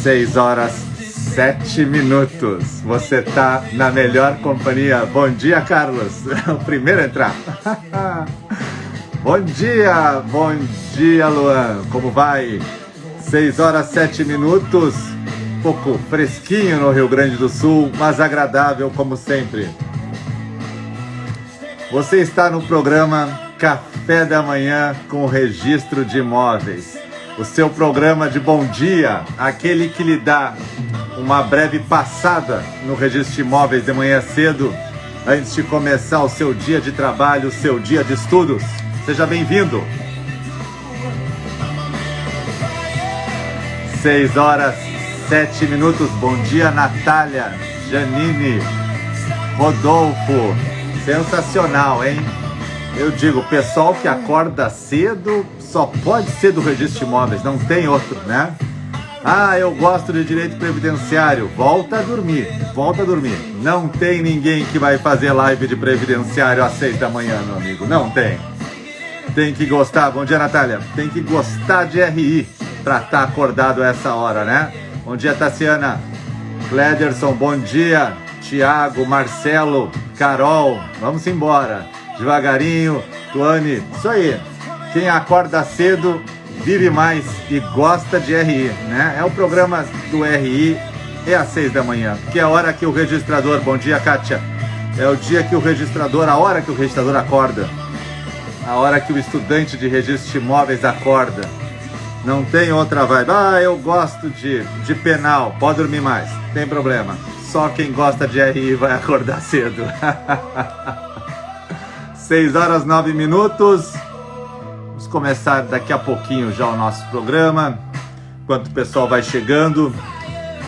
6h07. Você tá na melhor companhia. Bom dia, Carlos. O primeiro a entrar. Bom dia, Luan. Como vai? 6h07. Um pouco fresquinho no Rio Grande do Sul, mas agradável como sempre. Você está no programa Café da Manhã com Registro de Imóveis. O seu programa de bom dia, aquele que lhe dá uma breve passada no Registro de Imóveis de manhã cedo, antes de começar o seu dia de trabalho, o seu dia de estudos. Seja bem-vindo. 6h07. Bom dia, Natália, Janine, Rodolfo. Sensacional, hein? Eu digo, o pessoal que acorda cedo só pode ser do Registro de Imóveis, não tem outro, né? Ah, eu gosto de direito previdenciário. Volta a dormir. Não tem ninguém que vai fazer live de previdenciário às 6 da manhã, meu amigo. Não tem. Tem que gostar, bom dia, Natália. Tem que gostar de RI pra estar acordado a essa hora, né? Bom dia, Tassiana. Clederson, bom dia. Tiago, Marcelo, Carol, vamos embora. Devagarinho, Tuane, isso aí. Quem acorda cedo vive mais e gosta de RI, né? É o programa do RI, é às 6 da manhã, que é a hora que o registrador, bom dia, Kátia, é o dia que o registrador, a hora que o registrador acorda, a hora que o estudante de registro de imóveis acorda. Não tem outra vibe. Ah, eu gosto de penal, pode dormir mais, tem problema. Só quem gosta de RI vai acordar cedo. 6h09. Vamos começar daqui a pouquinho já o nosso programa. Enquanto o pessoal vai chegando,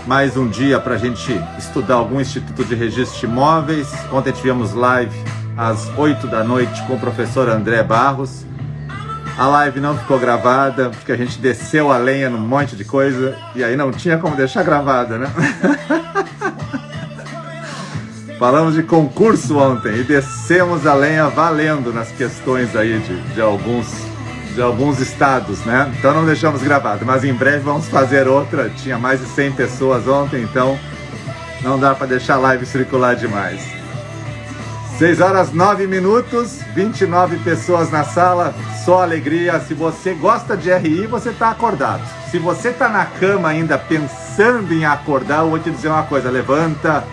mais um dia para a gente estudar algum Instituto de Registro de Imóveis. Ontem tivemos live às 8 da noite com o professor André Barros. A live não ficou gravada, porque a gente desceu a lenha num monte de coisa e aí não tinha como deixar gravada, né? Falamos de concurso ontem e descemos a lenha valendo nas questões aí de alguns estados, né? Então não deixamos gravado, mas em breve vamos fazer outra. Tinha mais de 100 pessoas ontem, então não dá para deixar a live circular demais. 6h09, 29 pessoas na sala, só alegria. Se você gosta de RI, você está acordado. Se você está na cama ainda pensando em acordar, eu vou te dizer uma coisa, levanta,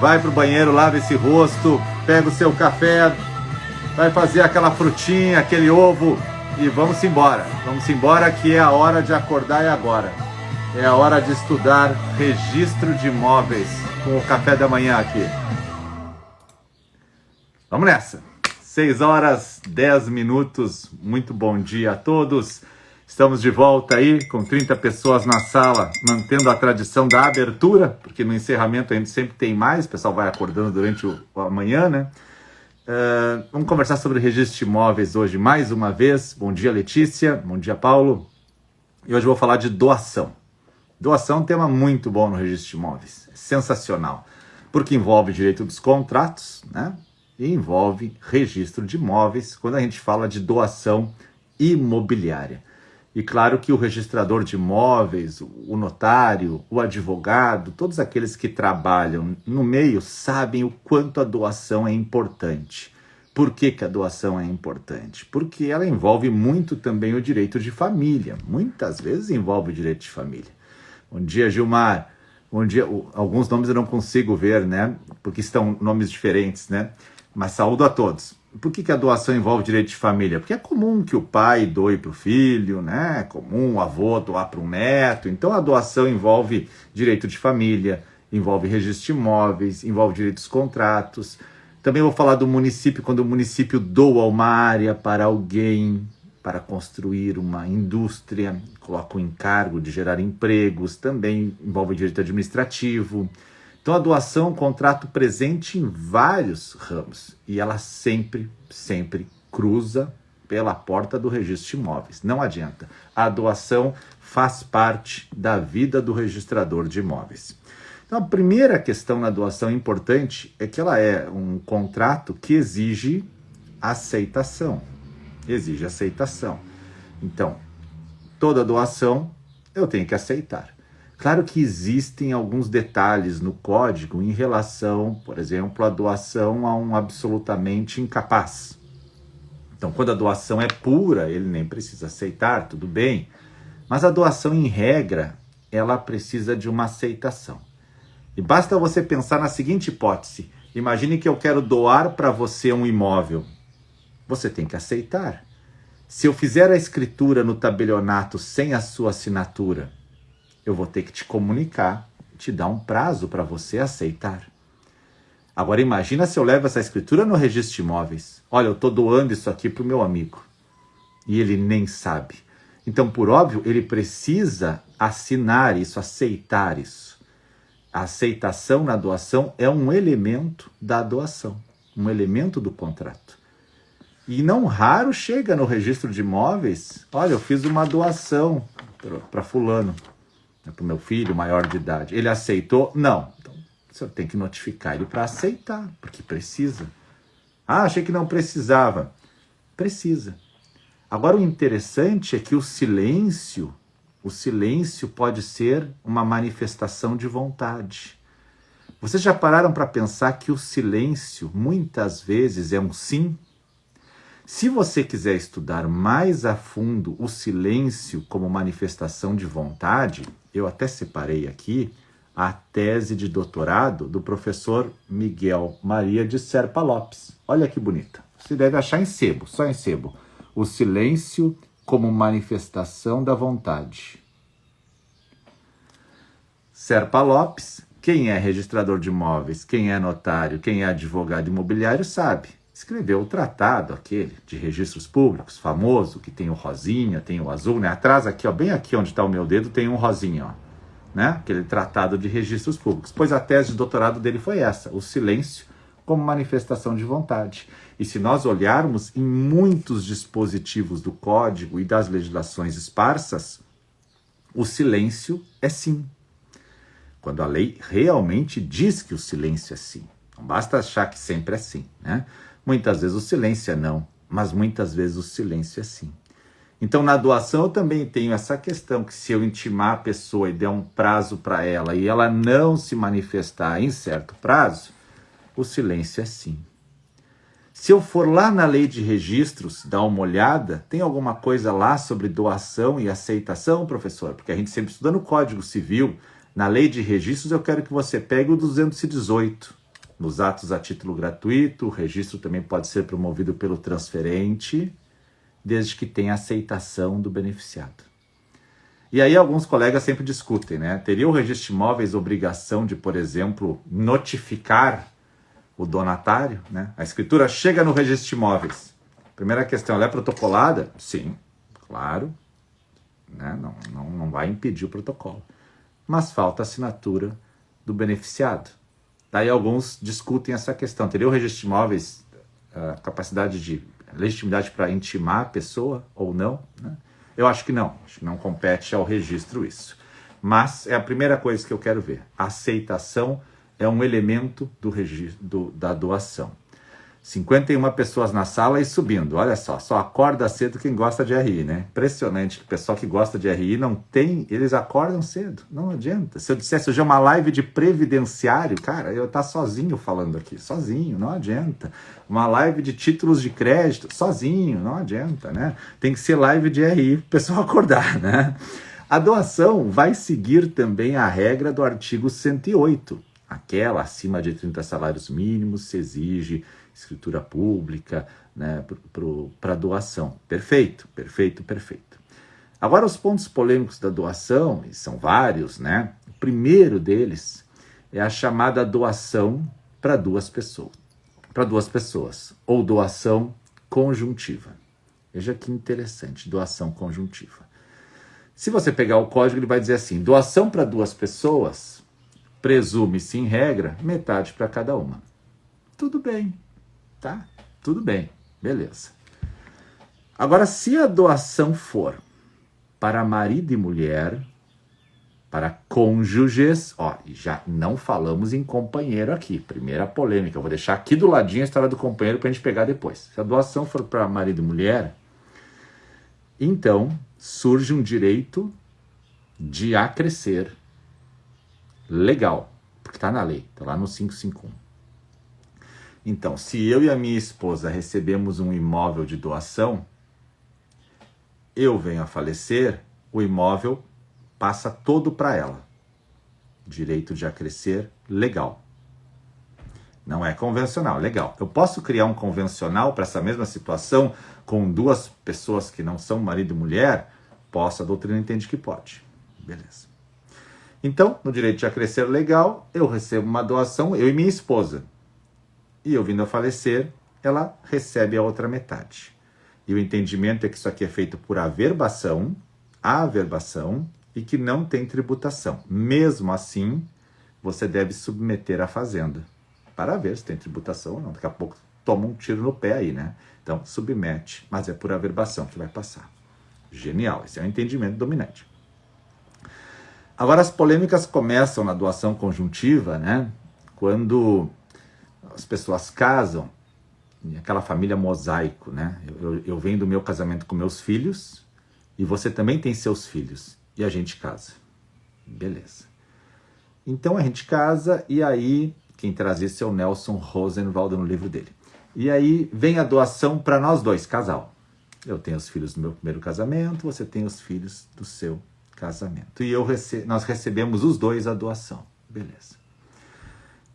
vai pro banheiro, lava esse rosto, pega o seu café, vai fazer aquela frutinha, aquele ovo e vamos embora. Vamos embora que é a hora de acordar, é agora. É a hora de estudar registro de imóveis com o café da manhã aqui. Vamos nessa. 6h10. Muito bom dia a todos. Estamos de volta aí com 30 pessoas na sala, mantendo a tradição da abertura, porque no encerramento a gente sempre tem mais, o pessoal vai acordando durante a manhã, né? Vamos conversar sobre registro de imóveis hoje mais uma vez. Bom dia, Letícia. Bom dia, Paulo. E hoje eu vou falar de doação. Doação é um tema muito bom no registro de imóveis. É sensacional, porque envolve direito dos contratos, né? E envolve registro de imóveis quando a gente fala de doação imobiliária. E claro que o registrador de imóveis, o notário, o advogado, todos aqueles que trabalham no meio sabem o quanto a doação é importante. Por que a doação é importante? Porque ela envolve muito também o direito de família. Muitas vezes envolve o direito de família. Bom dia, Gilmar. Bom dia. Alguns nomes eu não consigo ver, né? Porque estão nomes diferentes, né? Mas saúdo a todos. Por que a doação envolve direito de família? Porque é comum que o pai doe para o filho, né? É comum o avô doar para um neto. Então a doação envolve direito de família, envolve registro de imóveis, envolve direitos dos contratos. Também vou falar do município, quando o município doa uma área para alguém, para construir uma indústria, coloca o encargo de gerar empregos, também envolve direito administrativo. Então a doação é um contrato presente em vários ramos e ela sempre cruza pela porta do registro de imóveis. Não adianta. A doação faz parte da vida do registrador de imóveis. Então a primeira questão na doação importante é que ela é um contrato que exige aceitação. Exige aceitação. Então, toda doação eu tenho que aceitar. Claro que existem alguns detalhes no código em relação, por exemplo, à doação a um absolutamente incapaz. Então, quando a doação é pura, ele nem precisa aceitar, tudo bem. Mas a doação, em regra, ela precisa de uma aceitação. E basta você pensar na seguinte hipótese. Imagine que eu quero doar para você um imóvel. Você tem que aceitar. Se eu fizer a escritura no tabelionato sem a sua assinatura, eu vou ter que te comunicar, te dar um prazo para você aceitar. Agora imagina se eu levo essa escritura no registro de imóveis. Olha, eu estou doando isso aqui para o meu amigo. E ele nem sabe. Então, por óbvio, ele precisa assinar isso, aceitar isso. A aceitação na doação é um elemento da doação, um elemento do contrato. E não raro chega no registro de imóveis, olha, eu fiz uma doação para fulano, para o meu filho maior de idade. Ele aceitou? Não. Então, o senhor tem que notificar ele para aceitar, porque precisa. Ah, achei que não precisava. Precisa. Agora, o interessante é que o silêncio pode ser uma manifestação de vontade. Vocês já pararam para pensar que o silêncio, muitas vezes, é um sim? Se você quiser estudar mais a fundo o silêncio como manifestação de vontade, eu até separei aqui a tese de doutorado do professor Miguel Maria de Serpa Lopes. Olha que bonita. Você deve achar em sebo, só em sebo. O silêncio como manifestação da vontade. Serpa Lopes, quem é registrador de imóveis, quem é notário, quem é advogado imobiliário sabe. Escreveu o tratado aquele de registros públicos, famoso, que tem o rosinha, tem o azul, né? Atrás aqui, ó, bem aqui onde está o meu dedo, tem um rosinha, ó, né? Aquele tratado de registros públicos. Pois a tese de doutorado dele foi essa, o silêncio como manifestação de vontade. E se nós olharmos em muitos dispositivos do código e das legislações esparsas, o silêncio é sim. Quando a lei realmente diz que o silêncio é sim. Não basta achar que sempre é sim, né? Muitas vezes o silêncio é não, mas muitas vezes o silêncio é sim. Então, na doação, eu também tenho essa questão que se eu intimar a pessoa e der um prazo para ela e ela não se manifestar em certo prazo, o silêncio é sim. Se eu for lá na lei de registros, dar uma olhada, tem alguma coisa lá sobre doação e aceitação, professor? Porque a gente sempre estuda no Código Civil. Na lei de registros, eu quero que você pegue o 218. Nos atos a título gratuito, o registro também pode ser promovido pelo transferente, desde que tenha aceitação do beneficiado. E aí alguns colegas sempre discutem, né? Teria o registro de imóveis obrigação de, por exemplo, notificar o donatário, né? A escritura chega no registro de imóveis. Primeira questão, ela é protocolada? Sim, claro. Né? Não vai impedir o protocolo. Mas falta a assinatura do beneficiado. Daí alguns discutem essa questão. Teria o registro de imóveis capacidade de legitimidade para intimar a pessoa ou não? Né? Eu acho que não. Acho que não compete ao registro isso. Mas é a primeira coisa que eu quero ver. A aceitação é um elemento do registro, da doação. 51 pessoas na sala e subindo. Olha só acorda cedo quem gosta de RI, né? Impressionante. O pessoal que gosta de RI não tem, eles acordam cedo. Não adianta. Se eu dissesse hoje é uma live de previdenciário, cara, eu estar sozinho falando aqui. Sozinho, não adianta. Uma live de títulos de crédito, sozinho, não adianta, né? Tem que ser live de RI para o pessoal acordar, né? A doação vai seguir também a regra do artigo 108. Aquela acima de 30 salários mínimos se exige escritura pública, né, para doação. Perfeito. Agora, os pontos polêmicos da doação, e são vários, né? O primeiro deles é a chamada doação para duas pessoas, ou doação conjuntiva. Veja que interessante, doação conjuntiva. Se você pegar o código, ele vai dizer assim, doação para duas pessoas, presume-se em regra, metade para cada uma. Tudo bem. Tá? Tudo bem, beleza. Agora, se a doação for para marido e mulher, para cônjuges, ó, já não falamos em companheiro aqui, primeira polêmica, eu vou deixar aqui do ladinho a história do companheiro para a gente pegar depois. Se a doação for para marido e mulher, então surge um direito de acrescer legal, porque está na lei, está lá no 551. Então, se eu e a minha esposa recebemos um imóvel de doação, eu venho a falecer, o imóvel passa todo para ela. Direito de acrescer, legal. Não é convencional, legal. Eu posso criar um convencional para essa mesma situação com duas pessoas que não são marido e mulher? Posso, a doutrina entende que pode. Beleza. Então, no direito de acrescer legal, eu recebo uma doação, eu e minha esposa. E eu vindo a falecer, ela recebe a outra metade. E o entendimento é que isso aqui é feito por averbação, e que não tem tributação. Mesmo assim, você deve submeter à fazenda para ver se tem tributação ou não. Daqui a pouco toma um tiro no pé aí, né? Então, submete, mas é por averbação que vai passar. Genial, esse é o entendimento dominante. Agora, as polêmicas começam na doação conjuntiva, né? Quando as pessoas casam, aquela família mosaico, né? Eu venho do meu casamento com meus filhos e você também tem seus filhos e a gente casa. Beleza. Então a gente casa e aí, quem traz isso é o Nelson Rosenwald no livro dele. E aí vem a doação para nós dois, casal. Eu tenho os filhos do meu primeiro casamento, você tem os filhos do seu casamento. E nós recebemos os dois a doação. Beleza.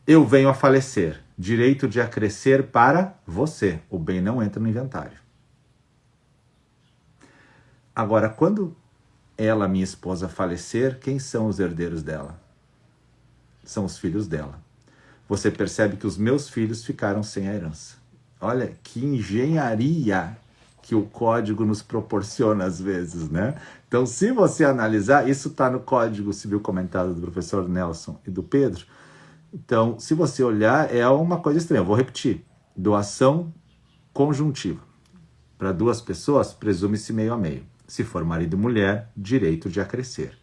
Eu venho a falecer. Direito de acrescer para você. O bem não entra no inventário. Agora, quando ela, minha esposa, falecer, quem são os herdeiros dela? São os filhos dela. Você percebe que os meus filhos ficaram sem a herança. Olha que engenharia que o código nos proporciona às vezes, né? Então, se você analisar, isso está no Código Civil comentado do professor Nelson e do Pedro. Então, se você olhar, é uma coisa estranha. Eu vou repetir. Doação conjuntiva. Para duas pessoas, presume-se meio a meio. Se for marido e mulher, direito de acrescer.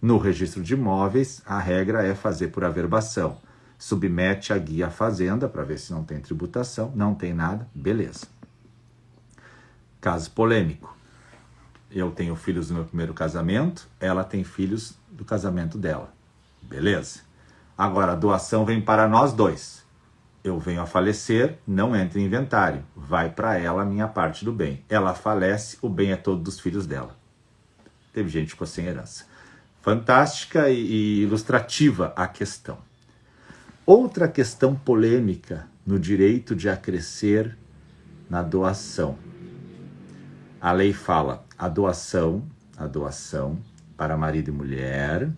No registro de imóveis, a regra é fazer por averbação. Submete a guia à fazenda para ver se não tem tributação. Não tem nada, beleza. Caso polêmico. Eu tenho filhos do meu primeiro casamento, ela tem filhos do casamento dela. Beleza. Agora, a doação vem para nós dois. Eu venho a falecer, não entra em inventário. Vai para ela a minha parte do bem. Ela falece, o bem é todo dos filhos dela. Teve gente que ficou sem herança. Fantástica e ilustrativa a questão. Outra questão polêmica no direito de acrescer na doação. A lei fala a doação para marido e mulher.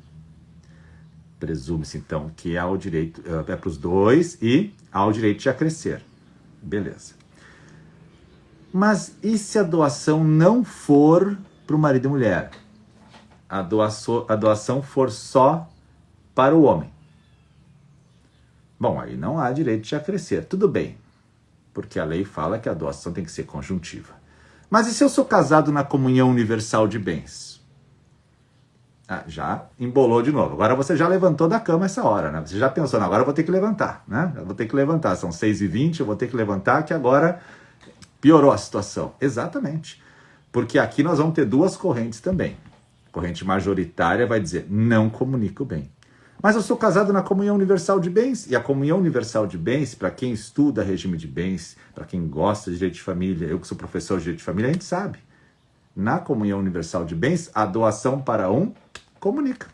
Presume-se, então, que há o direito, é para os dois e há o direito de acrescer. Beleza. Mas e se a doação não for para o marido e mulher? A doação for só para o homem. Bom, aí não há direito de acrescer. Tudo bem, porque a lei fala que a doação tem que ser conjuntiva. Mas e se eu sou casado na comunhão universal de bens? Já embolou de novo. Agora você já levantou da cama essa hora, né? Você já pensou, não, agora eu vou ter que levantar, né? Eu vou ter que levantar, são 6h20, eu vou ter que levantar, que agora piorou a situação. Exatamente. Porque aqui nós vamos ter duas correntes também. A corrente majoritária vai dizer, não comunico bem. Mas eu sou casado na comunhão universal de bens, e a comunhão universal de bens, para quem estuda regime de bens, para quem gosta de direito de família, eu que sou professor de direito de família, a gente sabe. Na comunhão universal de bens, a doação para um comunica.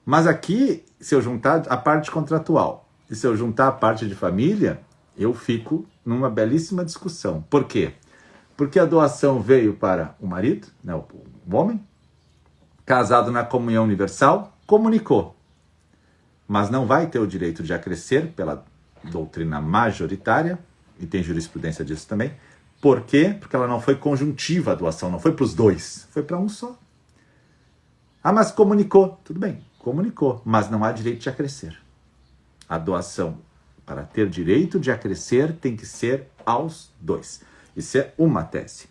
Mas aqui, se eu juntar a parte contratual e se eu juntar a parte de família, eu fico numa belíssima discussão. Por quê? Porque a doação veio para o marido, né, o homem, casado na comunhão universal, comunicou. Mas não vai ter o direito de acrescer pela doutrina majoritária, e tem jurisprudência disso também. Por quê? Porque ela não foi conjuntiva a doação, não foi para os dois, foi para um só. Ah, mas comunicou. Tudo bem, comunicou, mas não há direito de acrescer. A doação, para ter direito de acrescer, tem que ser aos dois. Isso é uma tese.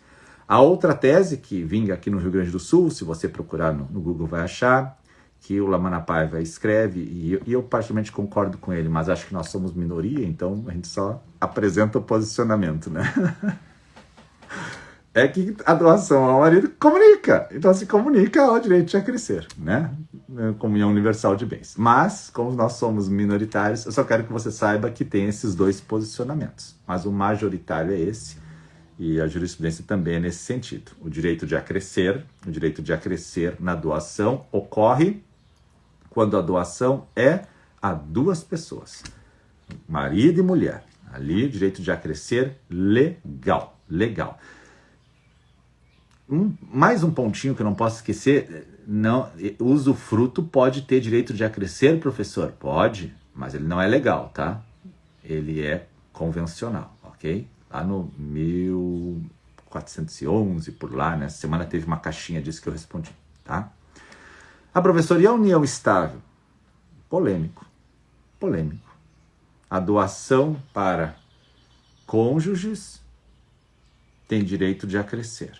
A outra tese, que vinga aqui no Rio Grande do Sul, se você procurar no Google vai achar, que o Lamana Paiva escreve, e eu particularmente concordo com ele, mas acho que nós somos minoria, então a gente só apresenta o posicionamento, né? É que a doação ao marido comunica. Então, se comunica, há o direito de acrescer, né? comunhão universal de bens. Mas, como nós somos minoritários, eu só quero que você saiba que tem esses dois posicionamentos. Mas o majoritário é esse, e a jurisprudência também é nesse sentido. O direito de acrescer na doação ocorre quando a doação é a duas pessoas, marido e mulher. Ali, direito de acrescer legal. Mais um pontinho que eu não posso esquecer, o usufruto pode ter direito de acrescer, professor? Pode, mas ele não é legal, tá? Ele é convencional, ok? Lá no 1411, por lá, né? Essa semana teve uma caixinha disso que eu respondi, tá? Professor, e a união estável? Polêmico. A doação para cônjuges tem direito de acrescer.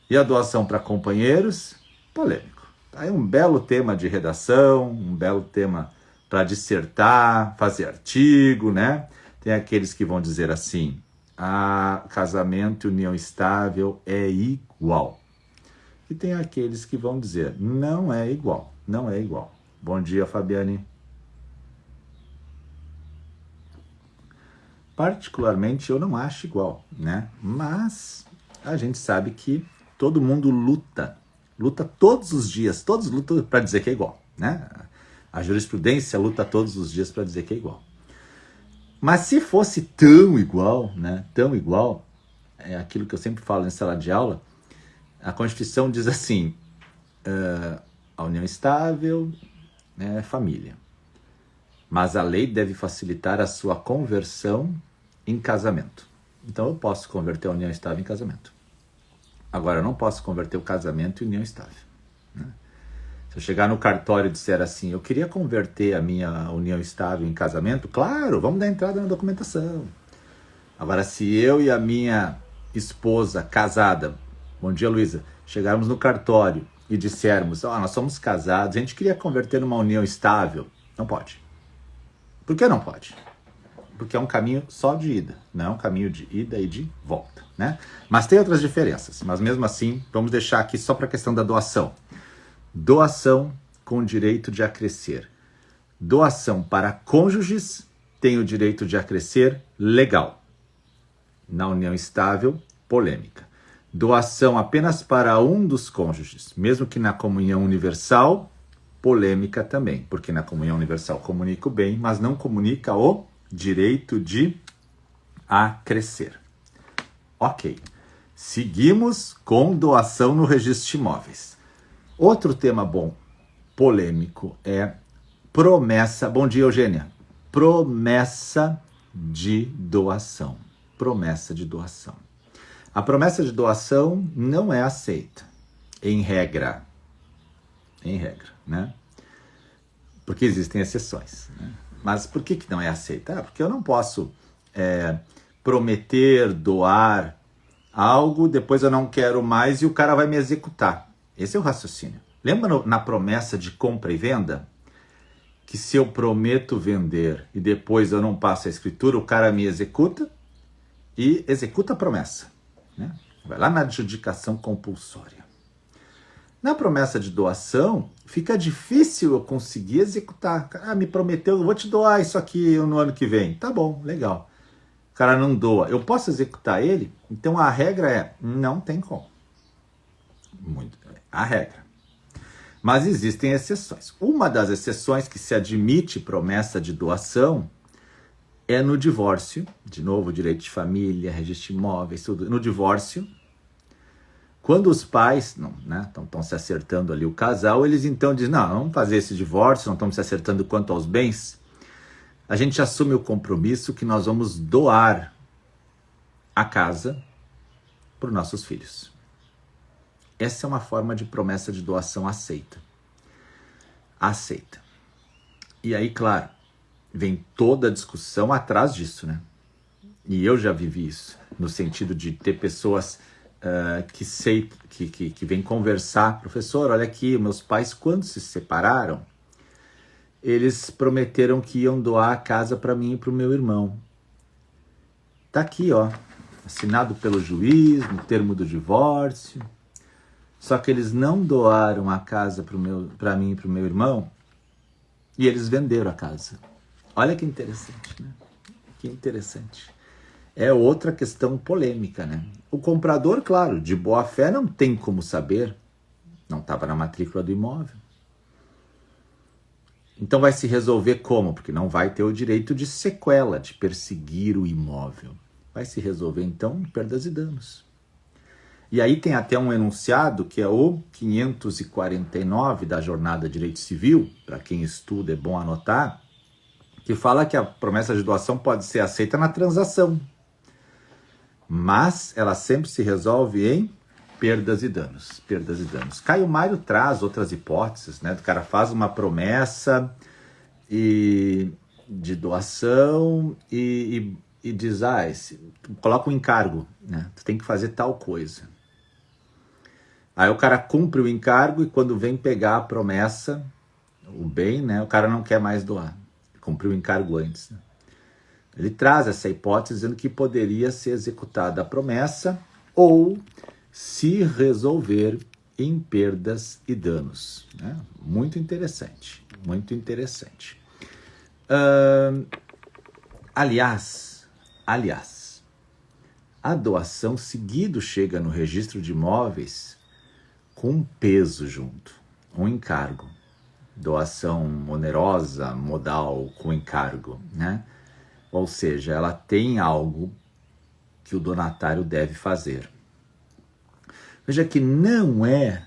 E a doação para companheiros? Polêmico. Aí um belo tema de redação, um belo tema para dissertar, fazer artigo, né? Tem aqueles que vão dizer assim, casamento e união estável é igual. E tem aqueles que vão dizer, não é igual. Bom dia, Fabiane. Particularmente, eu não acho igual, né? Mas a gente sabe que todo mundo luta todos os dias, todos lutam para dizer que é igual, né? A jurisprudência luta todos os dias para dizer que é igual. Mas se fosse tão igual, né? É aquilo que eu sempre falo em sala de aula, a Constituição diz assim, a união estável é família, mas a lei deve facilitar a sua conversão em casamento. Então eu posso converter a união estável em casamento. Agora eu não posso converter o casamento em união estável, né? Se eu chegar no cartório e disser assim, eu queria converter a minha união estável em casamento, claro, vamos dar entrada na documentação. Agora, se eu e a minha esposa casada, bom dia, Luísa, chegarmos no cartório e dissermos, nós somos casados, a gente queria converter numa união estável, não pode. Por que não pode? Porque é um caminho só de ida, não é um caminho de ida e de volta, né? Mas tem outras diferenças, mas mesmo assim, vamos deixar aqui só para a questão da doação. Doação com direito de acrescer. Doação para cônjuges tem o direito de acrescer legal. Na união estável, polêmica. Doação apenas para um dos cônjuges, mesmo que na comunhão universal, polêmica também, porque na comunhão universal comunica o bem, mas não comunica o direito de acrescer. Ok. Seguimos com doação no registro de imóveis. Outro tema bom, polêmico, é promessa. Bom dia, Eugênia. Promessa de doação. A promessa de doação não é aceita, em regra, né? Porque existem exceções, né? Mas por que não é aceita? Porque eu não posso prometer, doar algo, depois eu não quero mais e o cara vai me executar. Esse é o raciocínio. Lembra na promessa de compra e venda? Que se eu prometo vender e depois eu não passo a escritura, o cara me executa e executa a promessa, né? Vai lá na adjudicação compulsória. Na promessa de doação, fica difícil eu conseguir executar. Me prometeu, eu vou te doar isso aqui no ano que vem. Tá bom, legal. O cara não doa. Eu posso executar ele? Então a regra é, não tem como. A regra. Mas existem exceções. Uma das exceções que se admite promessa de doação é no divórcio. De novo, direito de família, registro de imóveis, tudo. No divórcio, quando os pais estão se acertando ali, o casal, eles então dizem, não, vamos fazer esse divórcio, não estamos se acertando quanto aos bens. A gente assume o compromisso que nós vamos doar a casa para os nossos filhos. Essa é uma forma de promessa de doação aceita. E aí, claro, vem toda a discussão atrás disso, né? E eu já vivi isso, no sentido de ter pessoas que vêm conversar. Professor, olha aqui, meus pais, quando se separaram, eles prometeram que iam doar a casa para mim e para o meu irmão. Tá aqui, ó, assinado pelo juiz, no termo do divórcio. Só que eles não doaram a casa para mim e para o meu irmão, e eles venderam a casa. Olha que interessante, né? Que interessante. É outra questão polêmica, né? O comprador, claro, de boa fé não tem como saber, não estava na matrícula do imóvel. Então vai se resolver como? Porque não vai ter o direito de sequela, de perseguir o imóvel. Vai se resolver então em perdas e danos. E aí tem até um enunciado que é o 549 da Jornada de Direito Civil, para quem estuda é bom anotar, que fala que a promessa de doação pode ser aceita na transação, mas ela sempre se resolve em perdas e danos. Perdas e danos. Caio Mário traz outras hipóteses, né? O cara faz uma promessa de doação e diz, coloca um encargo, né? Tu tem que fazer tal coisa. Aí o cara cumpre o encargo e quando vem pegar a promessa, o bem, né? O cara não quer mais doar. Cumpriu o encargo antes, né? Ele traz essa hipótese dizendo que poderia ser executada a promessa ou se resolver em perdas e danos, né? Muito interessante, muito interessante. Aliás, a doação seguido chega no registro de imóveis com um peso junto, um encargo. Doação onerosa, modal, com encargo, né? Ou seja, ela tem algo que o donatário deve fazer. Veja que não é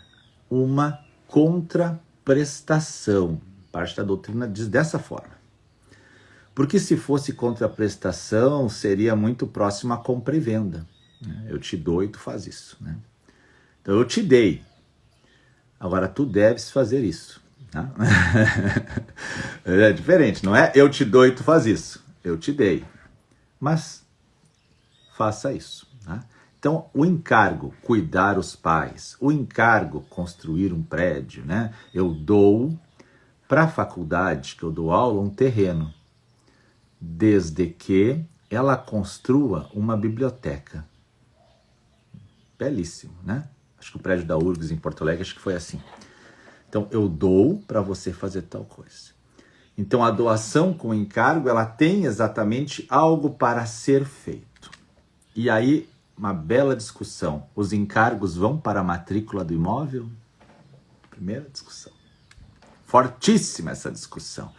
uma contraprestação. Parte da doutrina diz dessa forma. Porque se fosse contraprestação, seria muito próximo à compra e venda. Eu te dou e tu faz isso, né? Então eu te dei. Agora tu deves fazer isso. Tá? É diferente, não é eu te dou e tu faz isso. Eu te dei. Mas faça isso. Tá? Então, o encargo, cuidar os pais, o encargo, construir um prédio, né? Eu dou para a faculdade que eu dou aula um terreno, desde que ela construa uma biblioteca. Belíssimo, né? Acho que o prédio da URGS em Porto Alegre, acho que foi assim. Então, eu dou para você fazer tal coisa. Então, a doação com encargo, ela tem exatamente algo para ser feito. E aí, uma bela discussão. Os encargos vão para a matrícula do imóvel? Primeira discussão. Fortíssima essa discussão.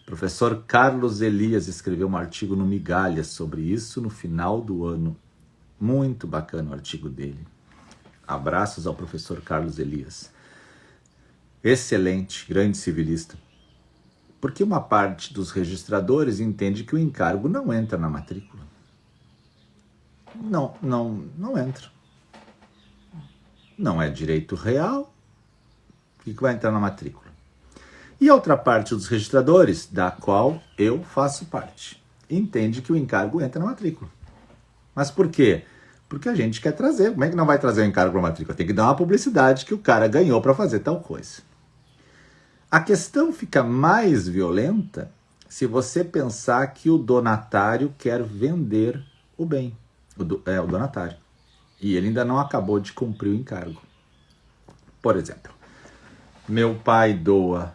O professor Carlos Elias escreveu um artigo no Migalhas sobre isso no final do ano. Muito bacana o artigo dele. Abraços ao professor Carlos Elias. Excelente, grande civilista. Porque uma parte dos registradores entende que o encargo não entra na matrícula. Não entra. Não é direito real. O que vai entrar na matrícula? E a outra parte dos registradores, da qual eu faço parte, entende que o encargo entra na matrícula. Mas por quê? Porque a gente quer trazer. Como é que não vai trazer o encargo para a matrícula? Tem que dar uma publicidade que o cara ganhou para fazer tal coisa. A questão fica mais violenta se você pensar que o donatário quer vender o bem. O donatário. E ele ainda não acabou de cumprir o encargo. Por exemplo, meu pai doa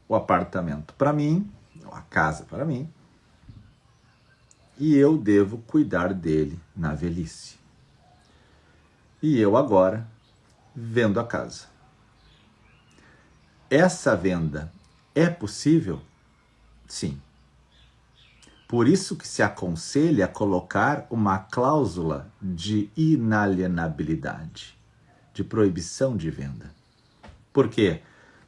o apartamento para mim, a casa para mim, e eu devo cuidar dele na velhice. E eu agora vendo a casa. Essa venda é possível? Sim. Por isso que se aconselha colocar uma cláusula de inalienabilidade, de proibição de venda. Por quê?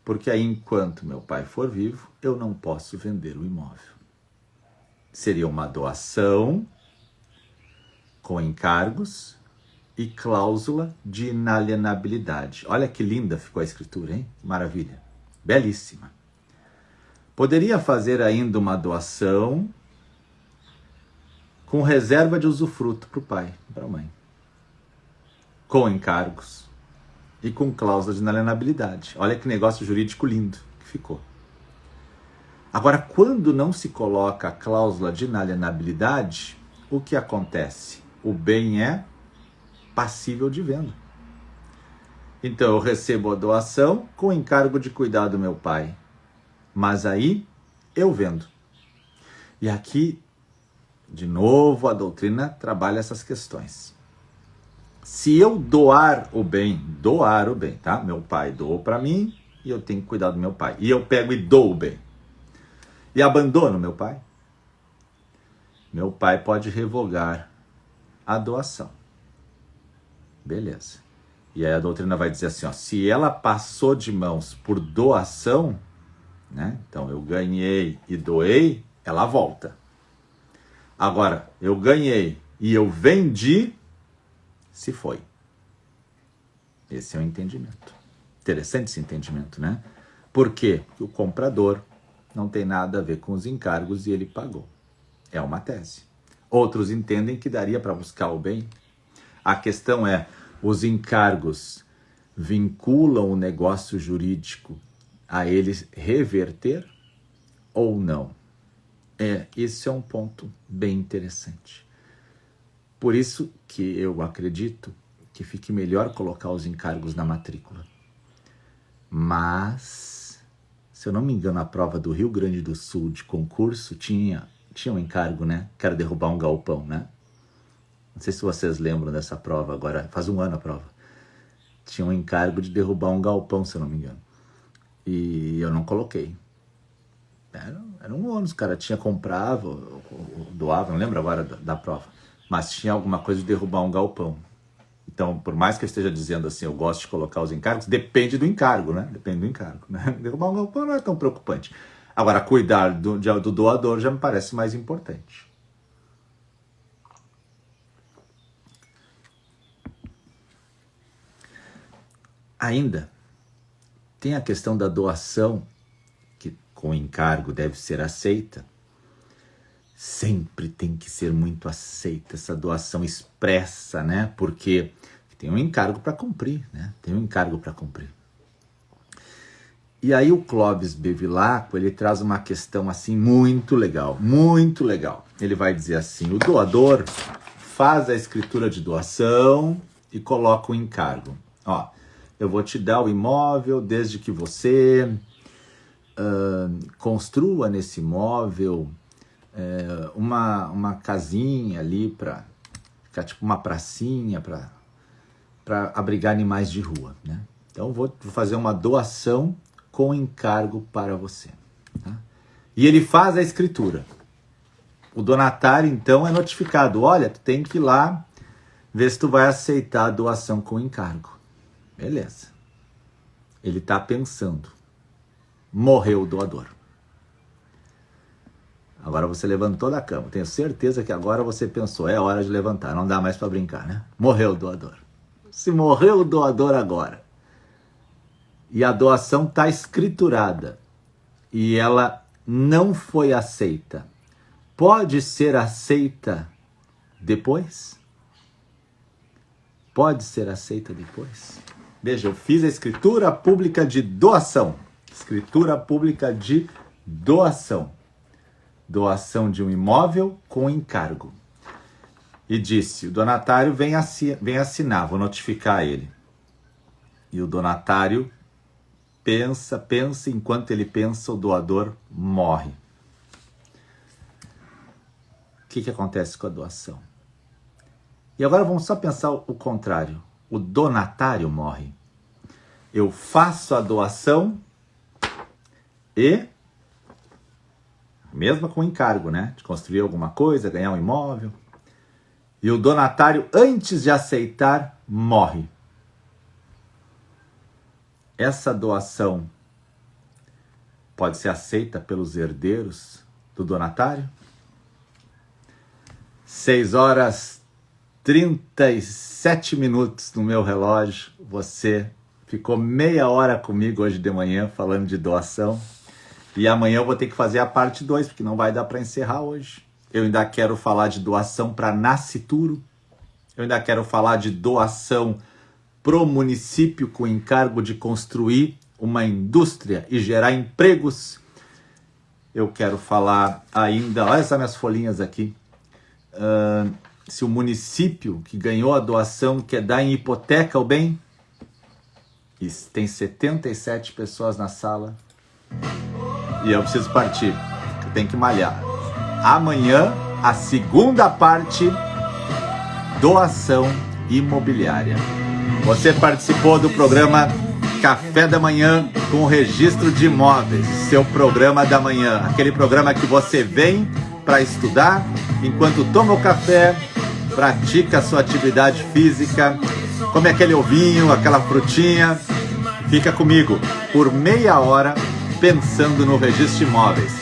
Porque aí, enquanto meu pai for vivo, eu não posso vender o imóvel. Seria uma doação com encargos e cláusula de inalienabilidade. Olha que linda ficou a escritura, hein? Maravilha. Belíssima. Poderia fazer ainda uma doação com reserva de usufruto para o pai, para a mãe. Com encargos e com cláusula de inalienabilidade. Olha que negócio jurídico lindo que ficou. Agora, quando não se coloca a cláusula de inalienabilidade, o que acontece? O bem é passível de venda. Então eu recebo a doação com o encargo de cuidar do meu pai. Mas aí eu vendo. E aqui, de novo, a doutrina trabalha essas questões. Se eu doar o bem, tá? Meu pai doou para mim e eu tenho que cuidar do meu pai. E eu pego e dou o bem. E abandono meu pai pode revogar a doação. Beleza. E aí a doutrina vai dizer assim, ó, se ela passou de mãos por doação, né? Então eu ganhei e doei, ela volta. Agora, eu ganhei e eu vendi, se foi. Esse é o entendimento. Interessante esse entendimento, né? Por quê? Porque o comprador não tem nada a ver com os encargos e ele pagou. É uma tese. Outros entendem que daria para buscar o bem. A questão é, os encargos vinculam o negócio jurídico a eles reverter ou não? Esse é um ponto bem interessante. Por isso que eu acredito que fique melhor colocar os encargos na matrícula. Mas, se eu não me engano, a prova do Rio Grande do Sul de concurso tinha um encargo, né? Que era derrubar um galpão, né? Não sei se vocês lembram dessa prova agora, faz um ano a prova. Tinha um encargo de derrubar um galpão, se eu não me engano. E eu não coloquei. Era um ônus, cara. Comprava, doava, não lembro agora da prova. Mas tinha alguma coisa de derrubar um galpão. Então, por mais que eu esteja dizendo assim, eu gosto de colocar os encargos, depende do encargo, né? Depende do encargo, né? Derrubar um galpão não é tão preocupante. Agora, cuidar do doador já me parece mais importante. Ainda tem a questão da doação, que com encargo deve ser aceita. Sempre tem que ser muito aceita essa doação expressa, né? Porque tem um encargo para cumprir, né? Tem um encargo para cumprir. E aí o Clóvis Bevilacqua, ele traz uma questão assim muito legal, muito legal. Ele vai dizer assim, o doador faz a escritura de doação e coloca o encargo. Ó, eu vou te dar o imóvel desde que você construa nesse imóvel uma casinha ali para ficar tipo uma pracinha para abrigar animais de rua, né? Então vou fazer uma doação com encargo para você. Tá? E ele faz a escritura. O donatário então é notificado, olha, tu tem que ir lá ver se tu vai aceitar a doação com encargo. Beleza. Ele está pensando. Morreu o doador. Agora você levantou da cama. Tenho certeza que agora você pensou, é hora de levantar, não dá mais para brincar, né? Morreu o doador. Se morreu o doador agora, e a doação está escriturada, e ela não foi aceita, pode ser aceita depois? Pode ser aceita depois? Veja, eu fiz a escritura pública de doação. Escritura pública de doação. Doação de um imóvel com encargo. E disse, o donatário vem assinar, vou notificar ele. E o donatário pensa, enquanto ele pensa, o doador morre. O que acontece com a doação? E agora vamos só pensar o contrário. O donatário morre. Eu faço a doação e, mesmo com encargo, né? De construir alguma coisa, ganhar um imóvel. E o donatário, antes de aceitar, morre. Essa doação pode ser aceita pelos herdeiros do donatário? 6h37 no meu relógio. Você ficou meia hora comigo hoje de manhã falando de doação. E amanhã eu vou ter que fazer a parte 2, porque não vai dar para encerrar hoje. Eu ainda quero falar de doação para nascituro. Eu ainda quero falar de doação pro município com encargo de construir uma indústria e gerar empregos. Eu quero falar ainda, olha essas minhas folhinhas aqui, se o município que ganhou a doação quer dar em hipoteca o bem. E tem 77 pessoas na sala. E eu preciso partir. Eu tenho que malhar. Amanhã, a segunda parte, doação imobiliária. Você participou do programa Café da Manhã com o Registro de Imóveis, seu programa da manhã, aquele programa que você vem para estudar enquanto toma o café, pratica a sua atividade física, come aquele ovinho, aquela frutinha, fica comigo por meia hora pensando no registro de imóveis.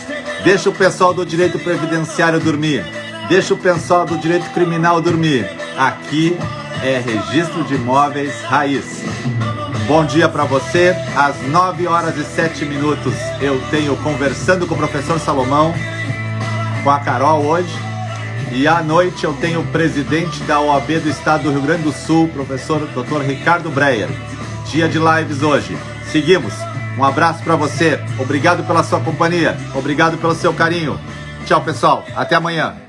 Deixa o pessoal do direito previdenciário dormir, deixa o pessoal do direito criminal dormir. Aqui é registro de imóveis raiz. Bom dia para você. Às 9h07 eu tenho Conversando com o Professor Salomão, com a Carol hoje. E à noite eu tenho o presidente da OAB do Estado do Rio Grande do Sul, professor Dr. Ricardo Breyer. Dia de lives hoje. Seguimos. Um abraço para você. Obrigado pela sua companhia. Obrigado pelo seu carinho. Tchau, pessoal. Até amanhã.